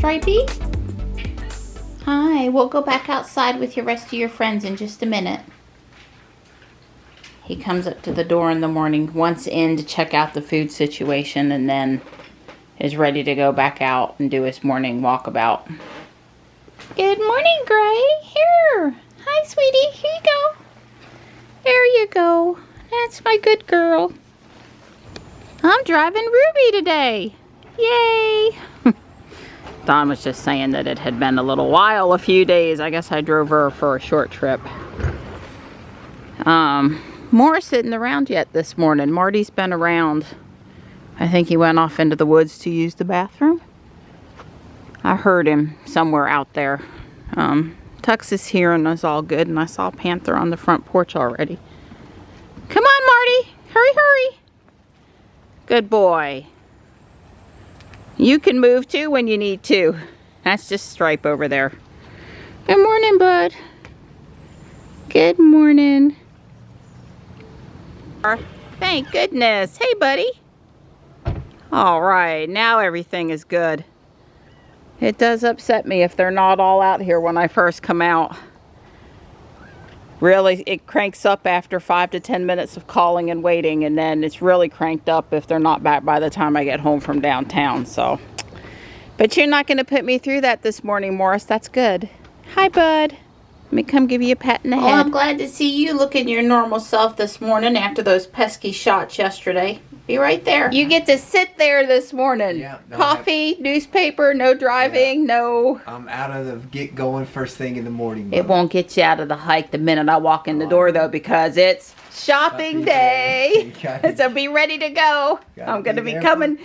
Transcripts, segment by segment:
Stripey? Hi, we'll go back outside with your rest of your friends in just a minute. He comes up to the door in the morning, once in to check out the food situation, and then is ready to go back out and do his morning walkabout. Good morning, Gray. Here. Hi, sweetie. Here you go. There you go. That's my good girl. I'm driving Ruby today. Yay. Don was just saying that it had been a little while, a few days. I guess I drove her for a short trip. Morris isn't around yet this morning. Marty's been around. I think he went off into the woods to use the bathroom. I heard him somewhere out there. Tux is here and is all good, and I saw Panther on the front porch already. Come on, Marty. Hurry, hurry. Good boy. You can move too when you need to. That's just Stripe over there. Good morning, bud. Good morning. Thank goodness. Hey, buddy. All right, now everything is good. It does upset me if they're not all out here when I first come out. Really, it cranks up after 5 to 10 minutes of calling and waiting, and then it's really cranked up if they're not back by the time I get home from downtown. So, but you're not going to put me through that this morning, Morris. That's good. Hi, bud. Let me come give you a pat in the head. I'm glad to see you looking your normal self this morning after those pesky shots yesterday. Be right there. You get to sit there this morning. Yeah, no, coffee, newspaper, no driving, no... I'm out of the get going first thing in the morning. It won't get you out of the hike the minute I walk in the door, though, because it's shopping day. So be ready to go. I'm going to be coming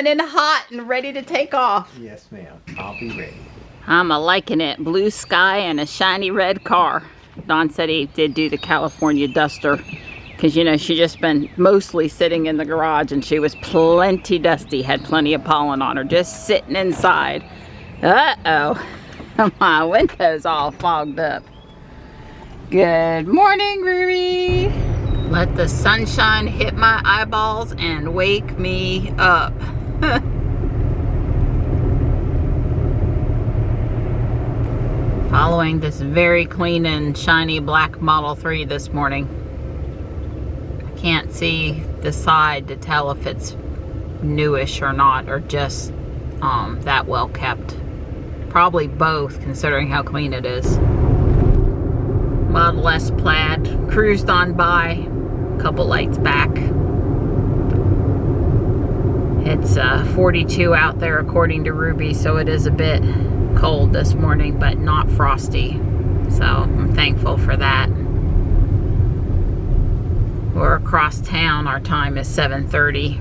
in hot and ready to take off. Yes, ma'am. I'll be ready. I'm liking it. Blue sky and a shiny red car. Don said he did do the California duster. Because, you know, she just been mostly sitting in the garage and she was plenty dusty. Had plenty of pollen on her. Just sitting inside. Uh-oh. My window's all fogged up. Good morning, Ruby. Let the sunshine hit my eyeballs and wake me up. Following this very clean and shiny black Model 3 this morning. Can't see the side to tell if it's newish or not, or just that well kept. Probably both, considering how clean it is. Model S Plaid cruised on by, a couple lights back. It's 42 out there according to Ruby, so it is a bit cold this morning, but not frosty. So I'm thankful for that. We're across town. Our time is 7:30.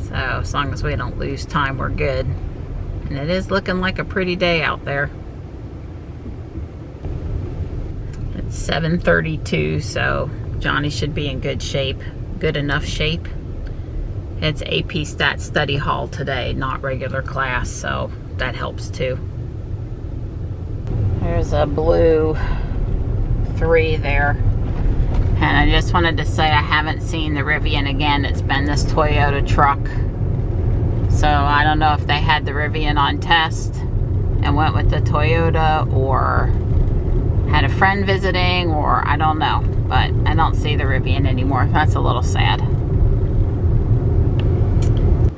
So as long as we don't lose time, we're good. And it is looking like a pretty day out there. It's 7:32, so Johnny should be in good shape. Good enough shape. It's AP Stat Study Hall today, not regular class, so that helps too. There's a blue 3 there. And I just wanted to say I haven't seen the Rivian again. It's been this Toyota truck. So I don't know if they had the Rivian on test and went with the Toyota, or had a friend visiting, or I don't know. But I don't see the Rivian anymore. That's a little sad.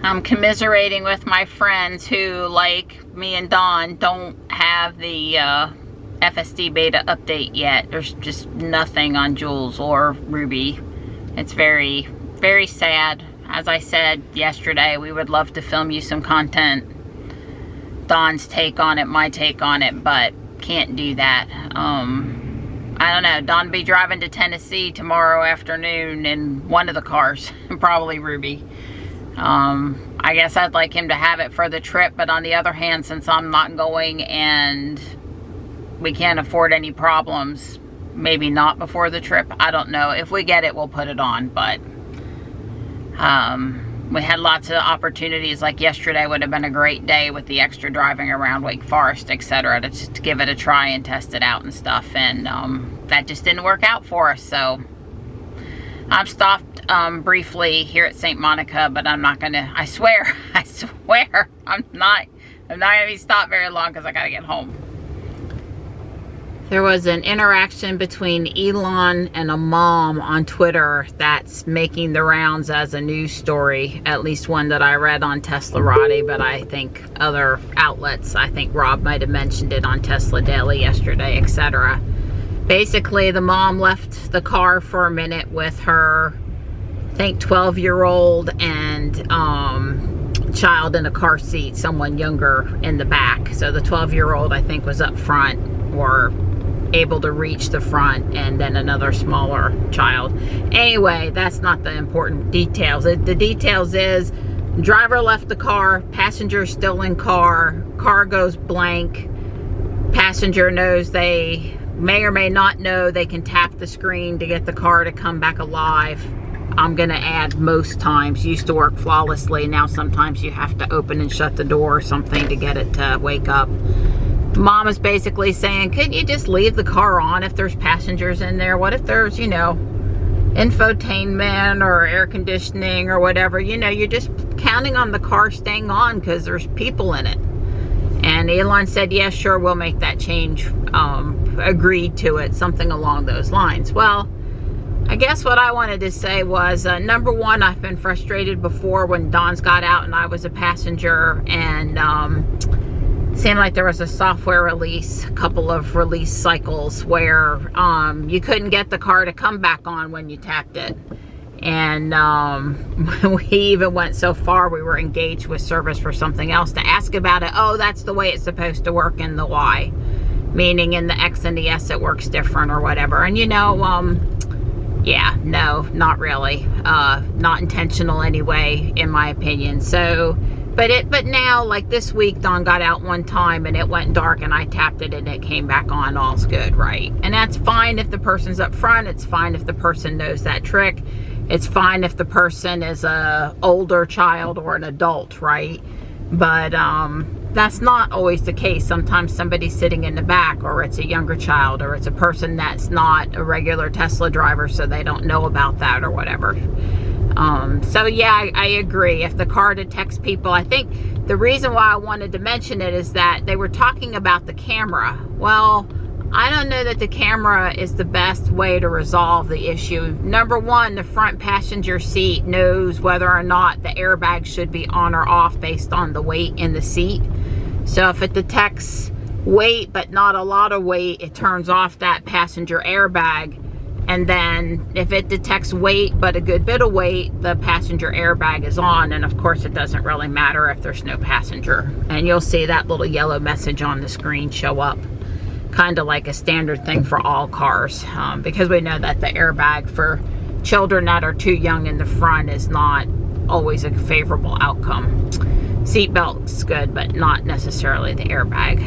I'm commiserating with my friends who, like me and Dawn, don't have the FSD beta update yet. There's just nothing on Jules or Ruby. It's very, very sad. As I said yesterday, we would love to film you some content. Dawn's take on it, my take on it, but can't do that. I don't know. Dawn will be driving to Tennessee tomorrow afternoon in one of the cars, probably Ruby. I guess I'd like him to have it for the trip, but on the other hand, since I'm not going and we can't afford any problems, maybe not before the trip. I don't know. If we get it, we'll put it on, but we had lots of opportunities. Like yesterday would have been a great day with the extra driving around Wake Forest, etc., to just give it a try and test it out and stuff, and that just didn't work out for us. So I've stopped briefly here at St. Monica, but I'm not gonna, I swear I'm not I'm not going to be stopped very long because I got to get home. There was an interaction between Elon and a mom on Twitter that's making the rounds as a news story, at least one that I read on TeslaRati, but I think other outlets, I think Rob might have mentioned it on Tesla Daily yesterday, etc. Basically, the mom left the car for a minute with her, I think, 12-year-old and child in a car seat, someone younger in the back. So the 12-year-old, I think, was up front or able to reach the front, and then another smaller child. Anyway, that's not the important details. The details is driver left the car, passenger still in car goes blank, passenger knows they may or may not know they can tap the screen to get the car to come back alive. I'm gonna add most times. Used to work flawlessly. Now sometimes you have to open and shut the door or something to get it to wake up. Mom is basically saying, couldn't you just leave the car on if there's passengers in there? What if there's, you know, infotainment or air conditioning or whatever? You know, you're just counting on the car staying on because there's people in it. And Elon said, yeah, sure, we'll make that change. Agreed to it, something along those lines. Well, I guess what I wanted to say was, number one, I've been frustrated before when Dawn's got out and I was a passenger, and seemed like there was a software release, a couple of release cycles where you couldn't get the car to come back on when you tapped it. And we even went so far, we were engaged with service for something else to ask about it. Oh, that's the way it's supposed to work in the Y, meaning in the X and the S it works different or whatever. And you know, yeah, no, not really. Not intentional anyway, in my opinion. So, but now, like this week, Dawn got out one time and it went dark and I tapped it and it came back on. All's good, right? And that's fine if the person's up front. It's fine if the person knows that trick. It's fine if the person is a older child or an adult, right? But that's not always the case. Sometimes somebody's sitting in the back, or it's a younger child, or it's a person that's not a regular Tesla driver, so they don't know about that or whatever. So yeah, I agree. If the car detects people, I think the reason why I wanted to mention it is that they were talking about the camera. Well, I don't know that the camera is the best way to resolve the issue. Number one, the front passenger seat knows whether or not the airbag should be on or off based on the weight in the seat. So if it detects weight but not a lot of weight, it turns off that passenger airbag. And then if it detects weight but a good bit of weight, the passenger airbag is on. And of course it doesn't really matter if there's no passenger. And you'll see that little yellow message on the screen show up. Kind of like a standard thing for all cars, because we know that the airbag for children that are too young in the front is not always a favorable outcome. Seatbelt's good, but not necessarily the airbag.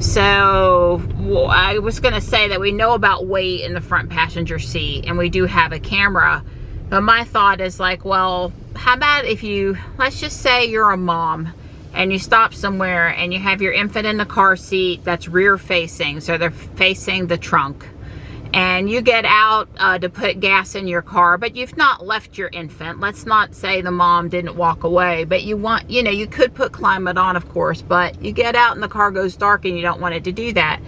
So I was going to say that we know about weight in the front passenger seat, and we do have a camera. But my thought is like, well, how about if you, let's just say you're a mom, and you stop somewhere and you have your infant in the car seat that's rear facing, so they're facing the trunk, and you get out to put gas in your car, but you've not left your infant. Let's not say the mom didn't walk away, but you want, you know, you could put climate on, of course, but you get out and the car goes dark and you don't want it to do that.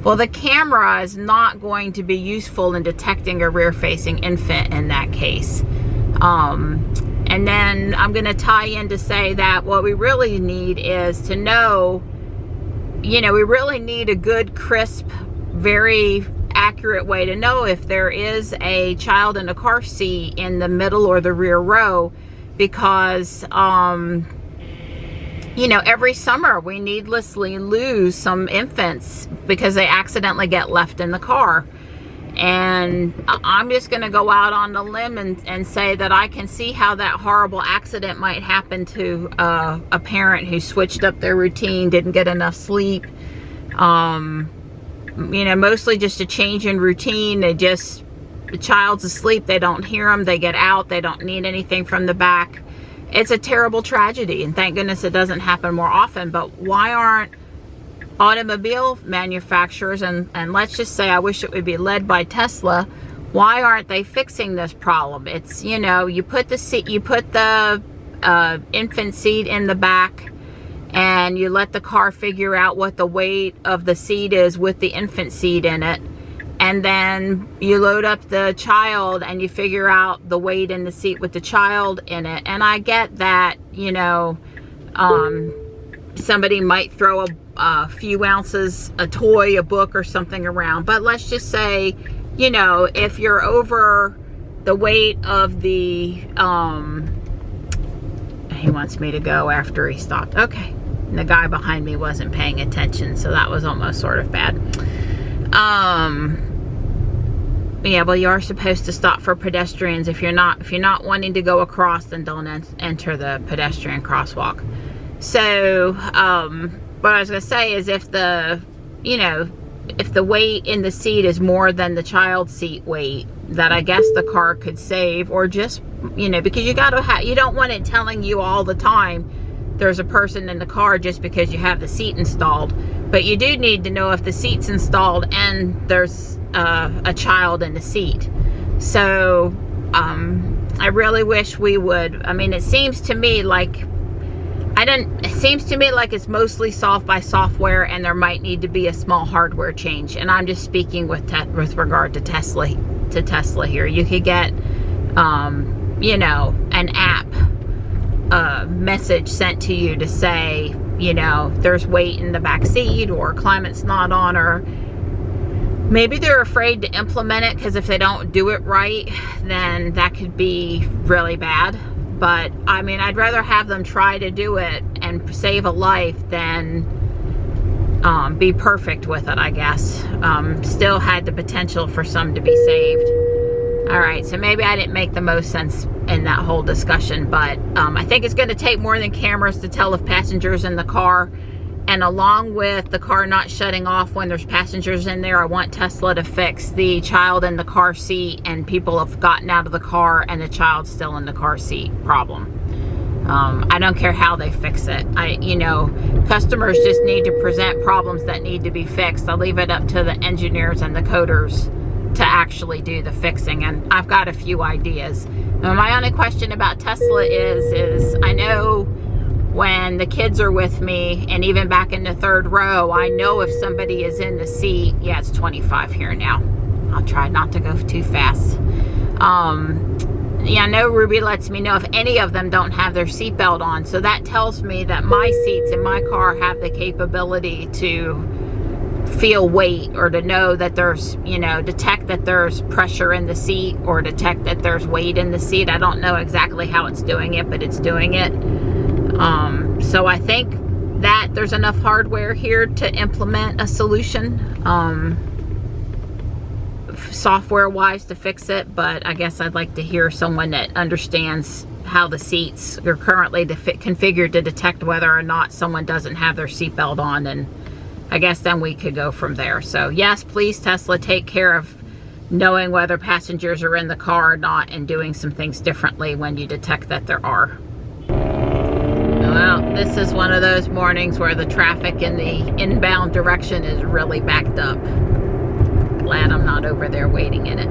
Well, the camera is not going to be useful in detecting a rear facing infant in that case. And then I'm going to tie in to say that what we really need is to know, you know, we really need a good, crisp, very accurate way to know if there is a child in a car seat in the middle or the rear row, because, you know, every summer we needlessly lose some infants because they accidentally get left in the car. And I'm just going to go out on the limb and say that I can see how that horrible accident might happen to a parent who switched up their routine, didn't get enough sleep. You know, mostly just a change in routine. The child's asleep, they don't hear them, they get out, they don't need anything from the back. It's a terrible tragedy, and thank goodness it doesn't happen more often. But why aren't automobile manufacturers, and let's just say I wish it would be led by Tesla, why aren't they fixing this problem? It's, you know, you put the seat, you put the infant seat in the back, and you let the car figure out what the weight of the seat is with the infant seat in it, and then you load up the child and you figure out the weight in the seat with the child in it. And I get that, you know, somebody might throw a few ounces, a toy, a book or something around, but let's just say, you know, if you're over the weight of the he wants me to go after he stopped. Okay. And the guy behind me wasn't paying attention, so that was almost sort of bad. Yeah, well, you are supposed to stop for pedestrians. If you're not wanting to go across, then don't enter the pedestrian crosswalk. So, what I was gonna say is, if the, you know, if the weight in the seat is more than the child seat weight, that I guess the car could save, or just, you know, because you don't want it telling you all the time there's a person in the car just because you have the seat installed. But you do need to know if the seat's installed and there's a child in the seat. So I really wish we would. I mean, it seems to me like it's mostly solved by software, and there might need to be a small hardware change. And I'm just speaking with regard to Tesla here. You could get you know, an app message sent to you to say, you know, there's weight in the back seat, or climate's not on, or maybe they're afraid to implement it because if they don't do it right, then that could be really bad. But I mean, I'd rather have them try to do it and save a life than be perfect with it, I guess. Still had the potential for some to be saved. All right, so maybe I didn't make the most sense in that whole discussion, but I think it's going to take more than cameras to tell if passengers in the car. And along with the car not shutting off when there's passengers in there, I want Tesla to fix the child in the car seat and people have gotten out of the car and the child's still in the car seat problem. I don't care how they fix it. You know, customers just need to present problems that need to be fixed. I'll leave it up to the engineers and the coders to actually do the fixing, and I've got a few ideas. Now, my only question about Tesla is I know when the kids are with me, and even back in the third row, I know if somebody is in the seat. Yeah, it's 25 here now. I'll try not to go too fast. Yeah, I know Ruby lets me know if any of them don't have their seatbelt on, so that tells me that my seats in my car have the capability to feel weight, or to know that there's, you know, detect that there's pressure in the seat, or detect that there's weight in the seat. I don't know exactly how it's doing it, but it's doing it. So I think that there's enough hardware here to implement a solution, software wise, to fix it. But I guess I'd like to hear someone that understands how the seats are currently configured to detect whether or not someone doesn't have their seatbelt on, and I guess then we could go from there. So yes, please, Tesla, take care of knowing whether passengers are in the car or not, and doing some things differently when you detect that there are. Well, this is one of those mornings where the traffic in the inbound direction is really backed up. Glad I'm not over there waiting in it.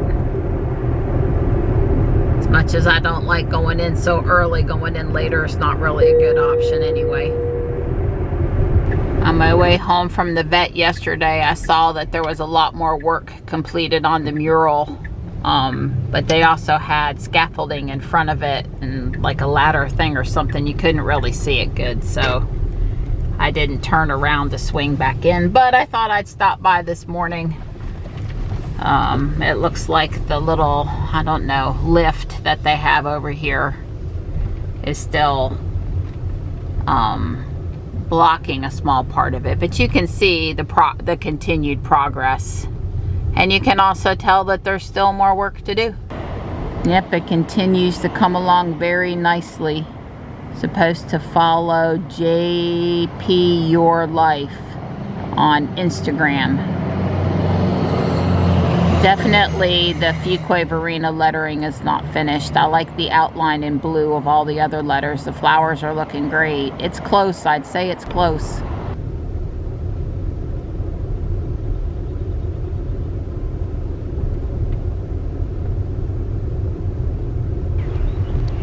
As much as I don't like going in so early, going in later is not really a good option anyway. On my way home from the vet yesterday, I saw that there was a lot more work completed on the mural, but they also had scaffolding in front of it and like a ladder thing or something. You couldn't really see it good, so I didn't turn around to swing back in, but I thought I'd stop by this morning. It looks like the little, I don't know, lift that they have over here is still blocking a small part of it, but you can see the continued progress, and you can also tell that there's still more work to do. Yep, it continues to come along very nicely. Supposed to follow JP Your Life on Instagram. Definitely the Fuquay-Varina lettering is not finished. I like the outline in blue of all the other letters. The flowers are looking great. It's close. I'd say it's close.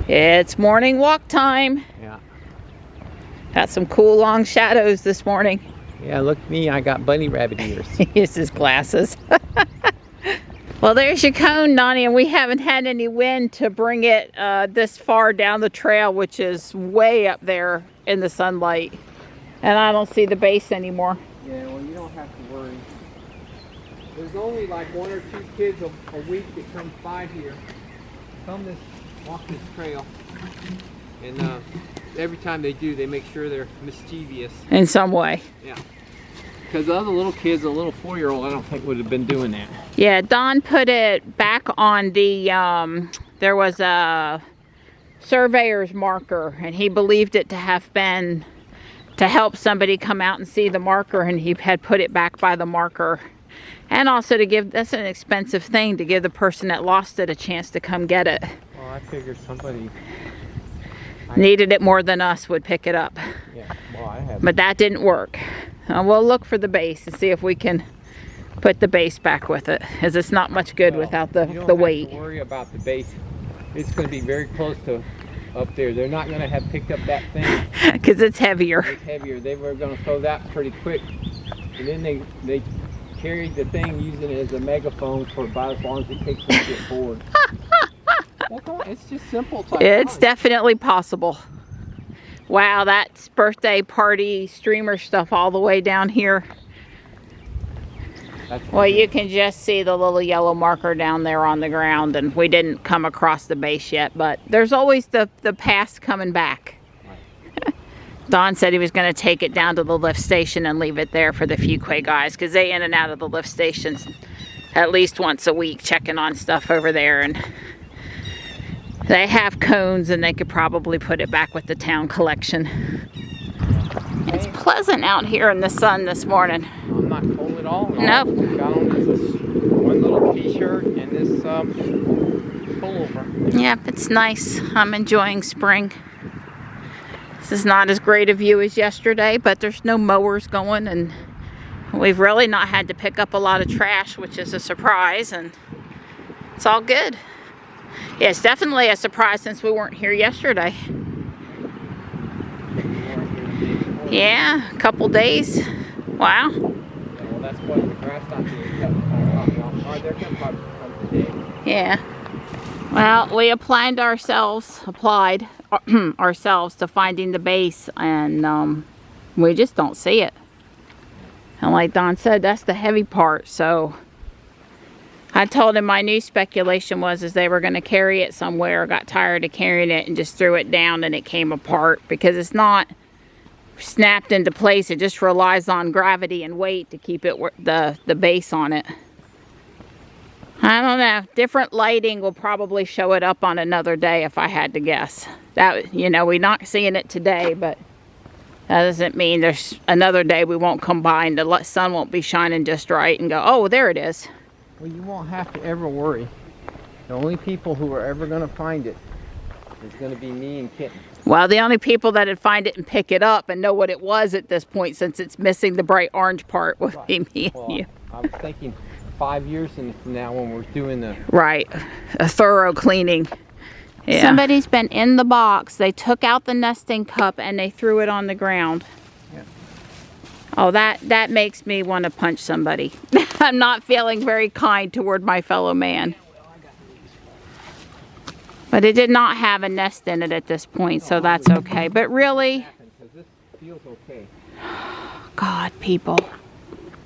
It's morning walk time. Yeah. Got some cool long shadows this morning. Yeah, look at me, I got bunny rabbit ears. He uses his glasses. Well, there's your cone, Donnie, and we haven't had any wind to bring it this far down the trail, which is way up there in the sunlight. And I don't see the base anymore. Yeah, well, you don't have to worry. There's only like 1 or 2 kids a week that come by here, walk this trail, and every time they do, they make sure they're mischievous. In some way. Yeah. Because the other little kids, a little 4-year-old, I don't think would have been doing that. Yeah, Don put it back on the, there was a surveyor's marker, and he believed it to have been to help somebody come out and see the marker, and he had put it back by the marker. And also to give, that's an expensive thing, to give the person that lost it a chance to come get it. Well, I figured somebody needed it more than us would pick it up. Yeah, well, I have. But that didn't work. We'll look for the base and see if we can put the base back with it, as it's not much good without the weight. You don't have to worry about the base. It's going to be very close to up there. They're not going to have picked up that thing. Because it's heavier. It's heavier. They were going to throw that pretty quick. And then they carried the thing using it as a megaphone for about as long as it takes them to get bored. Well, come on, it's just simple. It's definitely possible. Wow, that's birthday party streamer stuff all the way down here. Well, you can just see the little yellow marker down there on the ground, and we didn't come across the base yet, but there's always the past coming back. Don said he was going to take it down to the lift station and leave it there for the Fuquay guys, because they in and out of the lift stations at least once a week checking on stuff over there, and they have cones and they could probably put it back with the town collection. It's pleasant out here in the sun this morning. I'm not cold at all. Nope. Got on this one little t-shirt and this pullover. Yep, it's nice. I'm enjoying spring. This is not as great a view as yesterday, but there's no mowers going, and we've really not had to pick up a lot of trash, which is a surprise, and it's all good. Yeah, it's definitely a surprise since we weren't here yesterday. Yeah, a couple days. Wow. Well, that's what the grass not being cut. They're going to come today. Yeah. Well, we applied ourselves to finding the base, and we just don't see it. And like Don said, that's the heavy part. So I told him my new speculation was they were going to carry it somewhere, got tired of carrying it and just threw it down and it came apart, because it's not snapped into place. It just relies on gravity and weight to keep it the base on it. I don't know. Different lighting will probably show it up on another day if I had to guess. That, you know, we're not seeing it today, but that doesn't mean there's another day we won't come by and the sun won't be shining just right and go, oh, there it is. Well, you won't have to ever worry. The only people who are ever going to find it is going to be me and Kitten. Well, the only people that would find it and pick it up and know what it was at this point, since it's missing the bright orange part, would be me and you. I was thinking 5 years from now when we're doing the... Right. A thorough cleaning. Yeah. Somebody's been in the box. They took out the nesting cup and they threw it on the ground. Yeah. Oh, that makes me want to punch somebody. I'm not feeling very kind toward my fellow man. But it did not have a nest in it at this point, so that's okay. But really... This feels okay. God, people.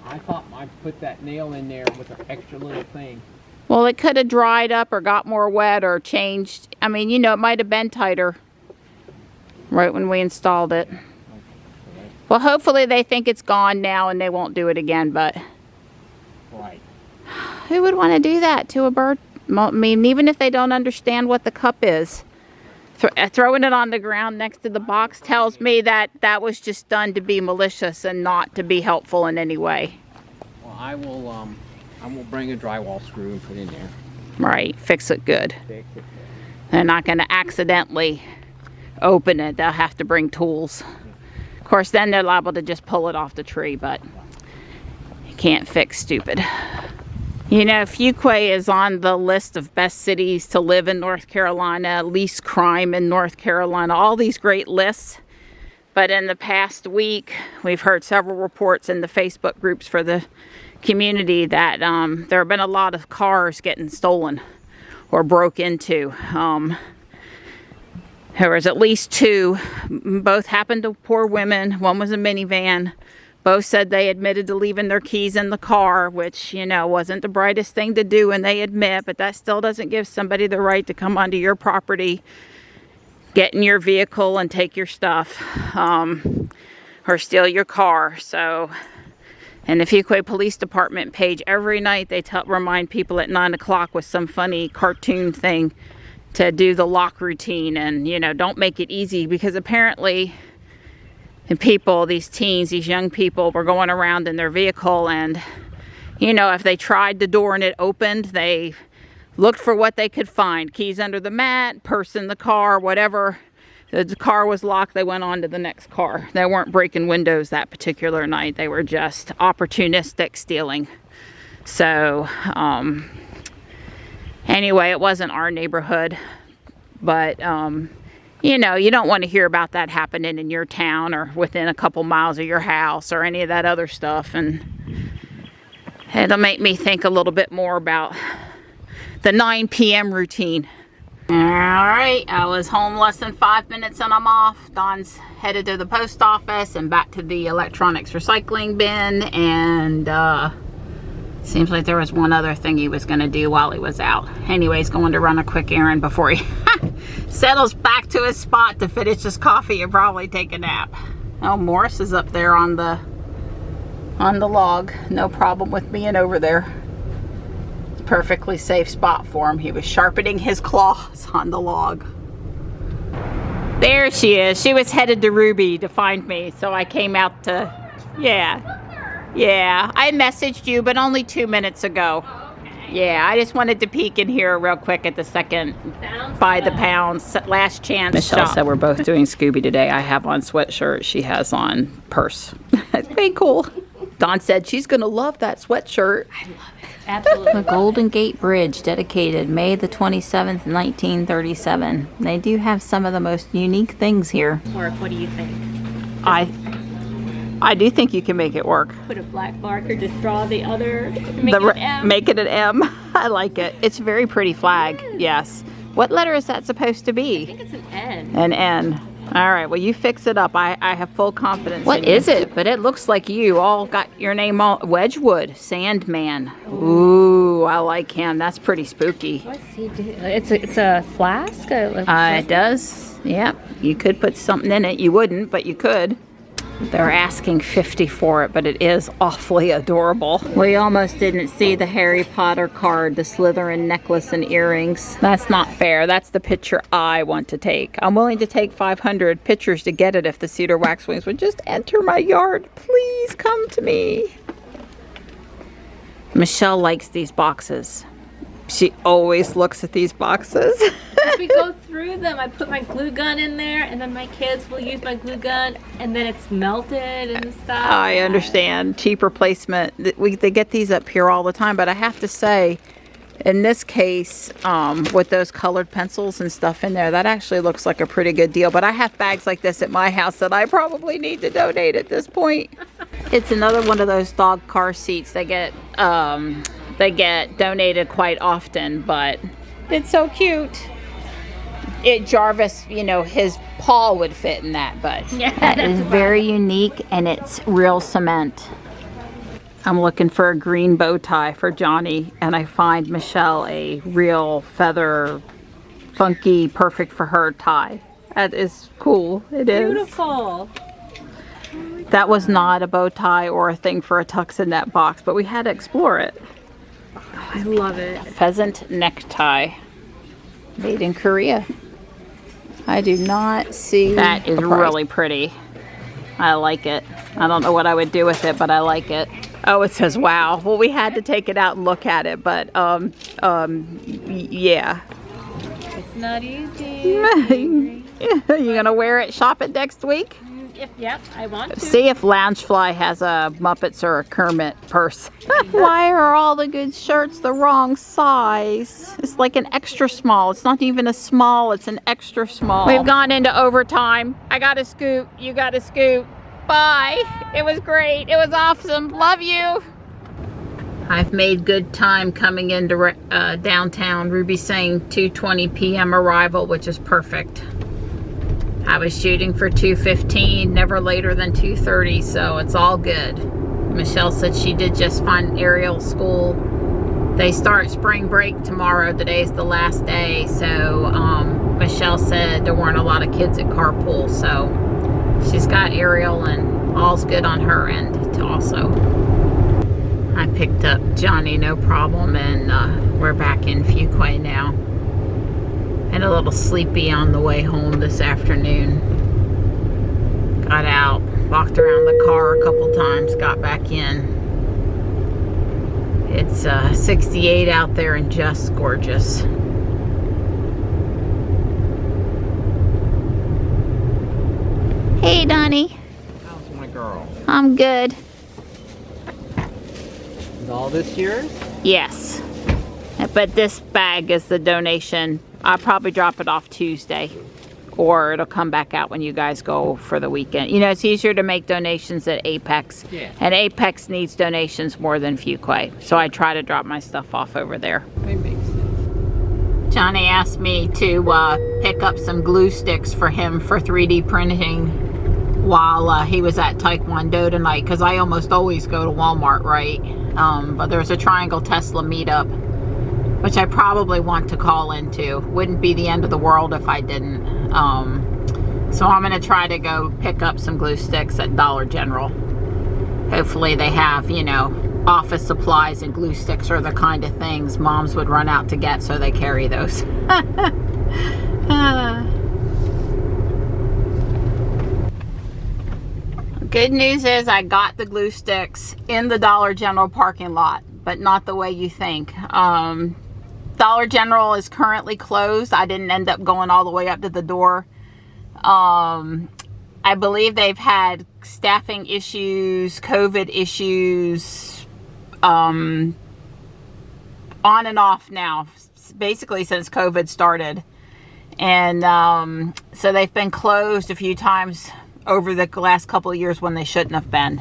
I thought I put that nail in there with an extra little thing. Well, it could have dried up or got more wet or changed. I mean, you know, it might have been tighter right when we installed it. Well, hopefully they think it's gone now and they won't do it again, but... Right. Who would want to do that to a bird? I mean, even if they don't understand what the cup is. Throwing it on the ground next to the box tells me that that was just done to be malicious and not to be helpful in any way. Well, I will bring a drywall screw and put it in there. Right, fix it good. Fix it. They're not going to accidentally open it. They'll have to bring tools. Of course, then they're liable to just pull it off the tree, but you can't fix stupid. You know, Fuquay is on the list of best cities to live in North Carolina, least crime in North Carolina, all these great lists. But in the past week, we've heard several reports in the Facebook groups for the community that there have been a lot of cars getting stolen or broke into. There was at least 2. Both happened to poor women. One was a minivan. Both said they admitted to leaving their keys in the car, which, you know, wasn't the brightest thing to do, and they admit, but that still doesn't give somebody the right to come onto your property, get in your vehicle and take your stuff, or steal your car. So, and the Fuquay Police Department page every night, they remind people at 9 o'clock with some funny cartoon thing to do the lock routine, and, you know, don't make it easy, because apparently the people, these teens, these young people, were going around in their vehicle, and, you know, if they tried the door and it opened, they looked for what they could find. Keys under the mat, purse in the car, whatever. The car was locked, they went on to the next car. They weren't breaking windows that particular night. They were just opportunistic stealing. So, anyway, it wasn't our neighborhood, but, you know, you don't want to hear about that happening in your town or within a couple miles of your house or any of that other stuff. And it'll make me think a little bit more about the 9 p.m. routine. All right, I was home less than 5 minutes and I'm off. Don's headed to the post office and back to the electronics recycling bin, and seems like there was one other thing he was going to do while he was out. Anyways, going to run a quick errand before he settles back to his spot to finish his coffee and probably take a nap. Oh, Morris is up there on the log. No problem with being over there. Perfectly safe spot for him. He was sharpening his claws on the log. There she is. She was headed to Ruby to find me, so I came out to, yeah, I messaged you, but only 2 minutes ago. Yeah, I just wanted to peek in here real quick at the second by the pound last chance Michelle shop. Said we're both doing Scooby today. I have on sweatshirt, she has on purse. It's pretty cool. Dawn said she's gonna love that sweatshirt. I love it. Absolutely. The Golden Gate Bridge, dedicated May the 27th, 1937. They do have some of the most unique things here. Mark, what do you think? I do think you can make it work. Put a black marker, just draw the other, make it an M. Make it an M. I like it. It's a very pretty flag. Yes. What letter is that supposed to be? I think it's an N. An N. All right, well, you fix it up. I have full confidence. What is it? But it looks like you all got your name all Wedgwood Sandman. Ooh, I like him. That's pretty spooky. What's he do? It's a flask? It does. Yep. You could put something in it. You wouldn't, but you could. They're asking $50 for it, but it is awfully adorable. We almost didn't see the Harry Potter card, the Slytherin necklace and earrings. That's not fair. That's the picture I want to take. I'm willing to take 500 pictures to get it if the cedar waxwings would just enter my yard. Please come to me. Michelle likes these boxes. She always looks at these boxes. As we go through them, I put my glue gun in there, and then my kids will use my glue gun, and then it's melted and stuff. I understand. Cheap replacement. They get these up here all the time, but I have to say, in this case, with those colored pencils and stuff in there, that actually looks like a pretty good deal. But I have bags like this at my house that I probably need to donate at this point. It's another one of those dog car seats. They get donated quite often, but it's so cute. Jarvis, you know, his paw would fit in that, but yeah, that is very unique, and it's real cement. I'm looking for a green bow tie for Johnny, and I find Michelle a real feather, funky, perfect for her tie. That is cool. It is. Beautiful. That was not a bow tie or a thing for a tux in that box, but we had to explore it. Oh, I love it. Pheasant necktie. Made in Korea. I do not see. That is really pretty. I like it. I don't know what I would do with it, but I like it. Oh, it says wow. Well, we had to take it out and look at it, but yeah. It's not easy. You gonna wear it, shop it next week? Yep, I want to. See if Loungefly has a Muppets or a Kermit purse. Why are all the good shirts the wrong size? It's like an extra small. It's not even a small, it's an extra small. We've gone into overtime. I got to scoot. You got to scoot. Bye. It was great. It was awesome. Love you. I've made good time coming into downtown. Ruby's saying 2:20 p.m. arrival, which is perfect. I was shooting for 2:15, never later than 2:30, so it's all good. Michelle said she did just find Ariel school. They start spring break tomorrow. Today's the last day, so Michelle said there weren't a lot of kids at carpool, so she's got Ariel and all's good on her end also. I picked up Johnny, no problem, and we're back in Fuquay now. And a little sleepy on the way home this afternoon. Got out, walked around the car a couple times, got back in. It's 68 out there and just gorgeous. Hey, Donnie. How's my girl? I'm good. Is all this yours? Yes. But this bag is the donation. I'll probably drop it off Tuesday. Or it'll come back out when you guys go for the weekend. You know, it's easier to make donations at Apex. Yeah. And Apex needs donations more than Fuquay. So I try to drop my stuff off over there. It makes sense. Johnny asked me to pick up some glue sticks for him for 3D printing while he was at Taekwondo tonight, because I almost always go to Walmart, right? But there's a Triangle Tesla meetup, which I probably want to call into. Wouldn't be the end of the world if I didn't. So I'm going to try to go pick up some glue sticks at Dollar General. Hopefully they have, you know, office supplies, and glue sticks are the kind of things moms would run out to get, so they carry those. Good news is I got the glue sticks in the Dollar General parking lot, but not the way you think. Dollar General is currently closed. I didn't end up going all the way up to the door. I believe they've had staffing issues, COVID issues, on and off now, basically since COVID started. And so they've been closed a few times over the last couple of years when they shouldn't have been.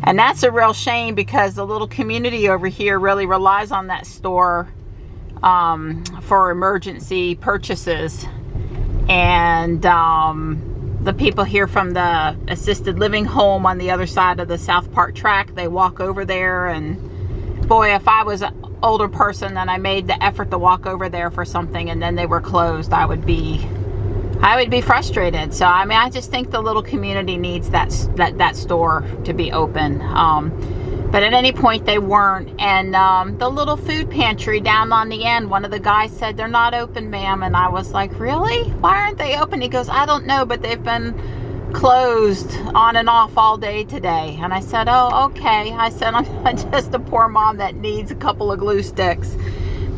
And that's a real shame, because the little community over here really relies on that store for emergency purchases. And the people here from the assisted living home on the other side of the South Park track, they walk over there, and boy, if I was an older person and I made the effort to walk over there for something and then they were closed, I would be frustrated. So I mean, I just think the little community needs that store to be open. But at any point they weren't. And the little food pantry down on the end, one of the guys said, "They're not open, ma'am." And I was like, "Really? Why aren't they open?" He goes, "I don't know, but they've been closed on and off all day today." And I said, "Oh, okay." I said, "I'm just a poor mom that needs a couple of glue sticks."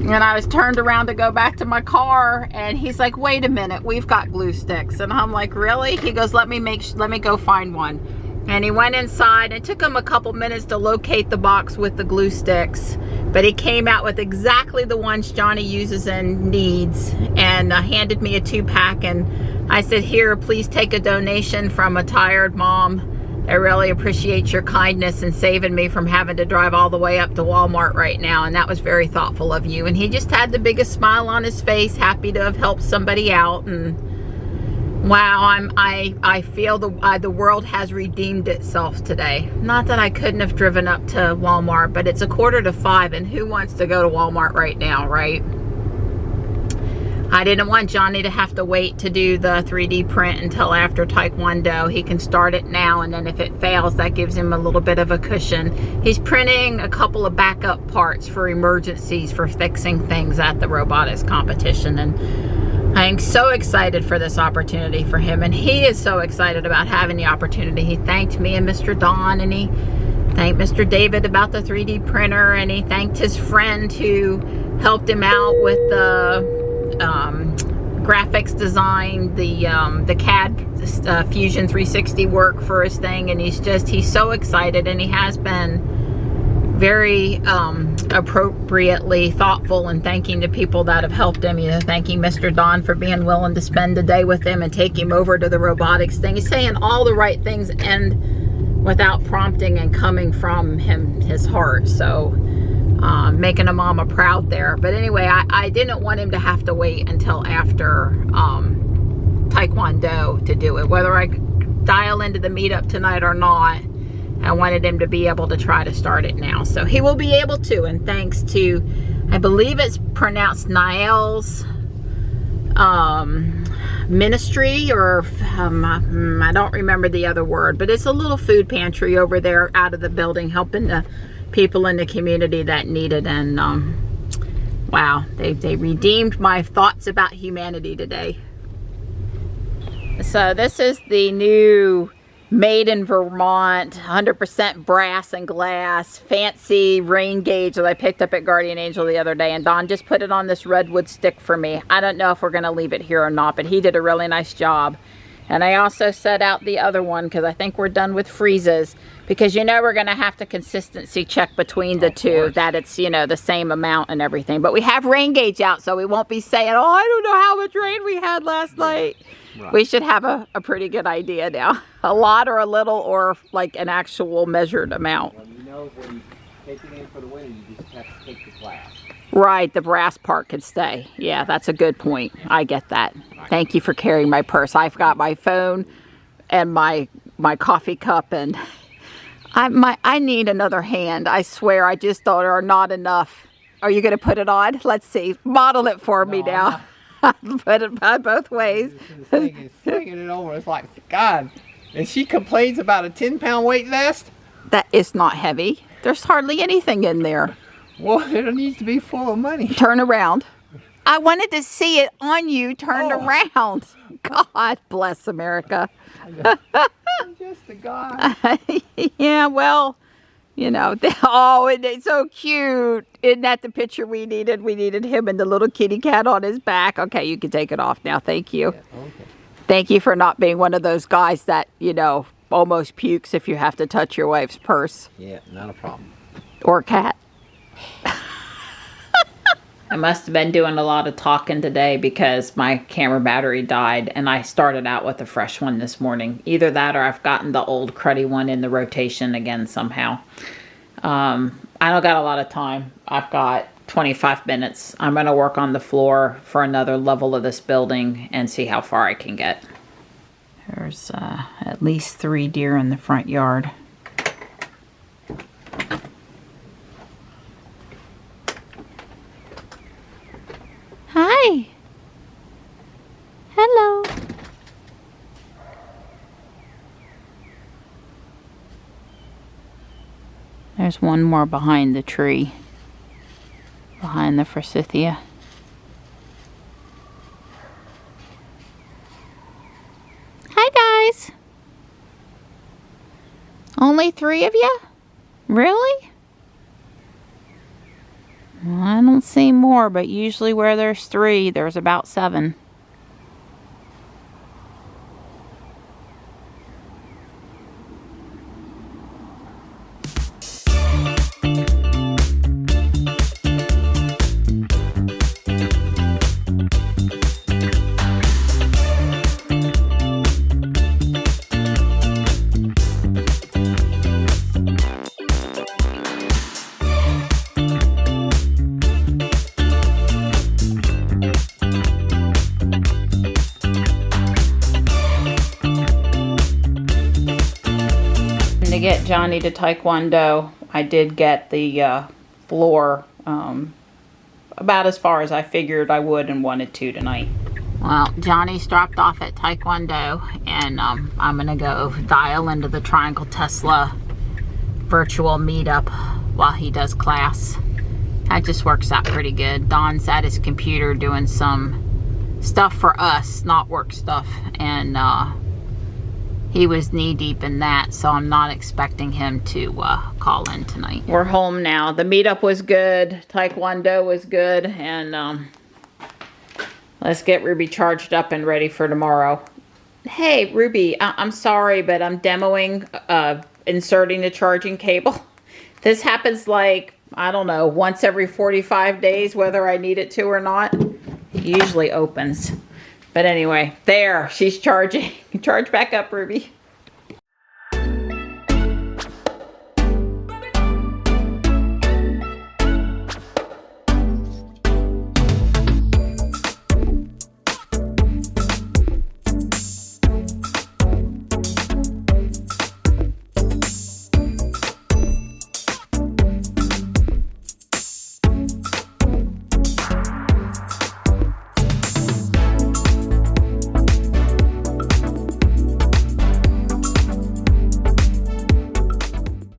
And I was turned around to go back to my car, and he's like, "Wait a minute, we've got glue sticks." And I'm like, "Really?" He goes, let me go find one." And he went inside. It took him a couple minutes to locate the box with the glue sticks, but he came out with exactly the ones Johnny uses and needs, and handed me a 2-pack. And I said, "Here, please take a donation from a tired mom. I really appreciate your kindness and saving me from having to drive all the way up to Walmart right now, and that was very thoughtful of you." And he just had the biggest smile on his face, happy to have helped somebody out. And wow, I feel the world has redeemed itself today. Not that I couldn't have driven up to Walmart, but it's 4:45, and who wants to go to Walmart right now, right? I didn't want Johnny to have to wait to do the 3D print until after Taekwondo. He can start it now, and then if it fails, that gives him a little bit of a cushion. He's printing a couple of backup parts for emergencies for fixing things at the robotics competition, and I'm so excited for this opportunity for him, and he is so excited about having the opportunity. He thanked me and Mr. Don, and he thanked Mr. David about the 3D printer, and he thanked his friend who helped him out with the graphics design, the CAD Fusion 360 work for his thing, and he's so excited, and he has been very appropriately thoughtful and thanking the people that have helped him. You know, thanking Mr. Don for being willing to spend the day with him and take him over to the robotics thing. He's saying all the right things and without prompting and coming from his heart. So making a mama proud there. But anyway, I didn't want him to have to wait until after Taekwondo to do it. Whether I dial into the meetup tonight or not, I wanted him to be able to try to start it now. So he will be able to, and thanks to, I believe it's pronounced Niall's ministry, or I don't remember the other word, but it's a little food pantry over there out of the building, helping the people in the community that need it. And wow, they redeemed my thoughts about humanity today. So this is the new made in Vermont, 100% brass and glass, fancy rain gauge that I picked up at Guardian Angel the other day. And Don just put it on this redwood stick for me. I don't know if we're going to leave it here or not, but he did a really nice job. And I also set out the other one because I think we're done with freezes. Because you know we're going to have to consistency check between the two, that it's, you know, the same amount and everything. But we have rain gauge out, so we won't be saying, oh, I don't know how much rain we had last night. Right. We should have a pretty good idea now. A lot or a little, or like an actual measured amount. Well, you know, when you take it in for the winter, you just have to take the glass. Right, the brass part can stay. Yeah, that's a good point. I get that. Thank you for carrying my purse. I've got my phone and my coffee cup, and I need another hand. I swear, I just thought there are not enough. Are you going to put it on? Let's see. Model it for me now. Put it both ways. This thing is swinging it over. It's like, God. And she complains about a 10-pound weight vest? That is not heavy. There's hardly anything in there. Well, it needs to be full of money. Turn around. I wanted to see it on you turned around. God bless America. I'm just a guy. Yeah, well, you know. Oh, it's so cute. Isn't that the picture we needed? We needed him and the little kitty cat on his back. Okay, you can take it off now. Thank you. Yeah, okay. Thank you for not being one of those guys that, you know, almost pukes if you have to touch your wife's purse. Yeah, not a problem. Or cat. I must have been doing a lot of talking today because my camera battery died, and I started out with a fresh one this morning. Either that or I've gotten the old cruddy one in the rotation again somehow. I don't got a lot of time. I've got 25 minutes. I'm going to work on the floor for another level of this building and see how far I can get. There's at least 3 deer in the front yard. Hi. Hello. There's one more behind the tree. Behind the forsythia. Hi guys. Only 3 of you? Really? Well, I don't see more, but usually where there's 3, there's about 7. To get Johnny to Taekwondo, I did get the floor about as far as I figured I would and wanted to tonight. Well, Johnny's dropped off at Taekwondo, and I'm gonna go dial into the Triangle Tesla virtual meetup while he does class. That just works out pretty good. Don's at his computer doing some stuff for us, not work stuff, and he was knee-deep in that, so I'm not expecting him to call in tonight. We're home now. The meetup was good. Taekwondo was good, and Let's get Ruby charged up and ready for tomorrow. Hey, Ruby, I'm sorry, but I'm demoing inserting the charging cable. This happens like, I don't know, once every 45 days, whether I need it to or not. It usually opens. But anyway, there, she's charging. Charge back up, Ruby.